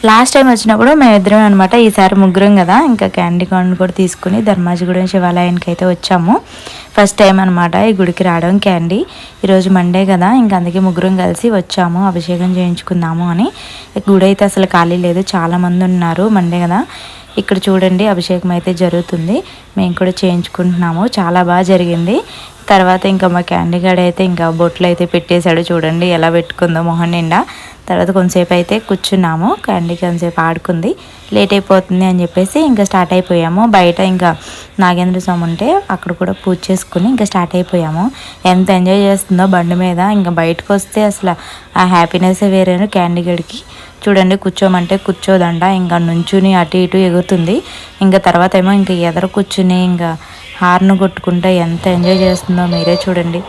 Last time వచ్చినప్పుడు మేమిద్దరం అనమాట, ఈసారి ముగ్గురం కదా, ఇంకా క్యాండీ కార్న్ కూడా తీసుకుని ధర్మాజిగూడెం శివాలయానికి అయితే వచ్చాము. ఫస్ట్ టైం అనమాట ఈ గుడికి రావడం. క్యాండీ ఈరోజు మండే కదా, ఇంకా అందుకే ముగ్గురం కలిసి వచ్చాము అభిషేకం చేయించుకుందాము అని. గుడి అయితే అసలు ఖాళీ లేదు, చాలామంది ఉన్నారు, మండే కదా. ఇక్కడ చూడండి అభిషేకం అయితే జరుగుతుంది, మేము కూడా చేయించుకుంటున్నాము, చాలా బాగా జరిగింది. తర్వాత ఇంకా మా క్యాండీ గార్డ్ అయితే ఇంకా బొట్లు అయితే పెట్టేశాడు, చూడండి ఎలా పెట్టుకుందో మొహం నిండా. తర్వాత కొంతసేపు అయితే కూర్చున్నాము, క్యాండీ కొంతసేపు ఆడుకుంది, లేట్ అయిపోతుంది అని చెప్పేసి ఇంకా స్టార్ట్ అయిపోయాము. బయట ఇంకా నాగేంద్ర స్వామి ఉంటే అక్కడ కూడా పూజ చేసుకుని ఇంకా స్టార్ట్ అయిపోయాము. ఎంత ఎంజాయ్ చేస్తుందో బండి మీద, ఇంకా బయటకు వస్తే అసలు ఆ హ్యాపీనెస్ వేరేను. క్యాండీ గడికి చూడండి కూర్చోమంటే కూర్చోదంట, ఇంకా నుంచుని అటు ఇటు ఎగురుతుంది. ఇంకా తర్వాత ఏమో ఇంకా ఎదర కూర్చుని ఇంకా హార్న్ కొట్టుకుంటే ఎంత ఎంజాయ్ చేస్తుందో మీరే చూడండి.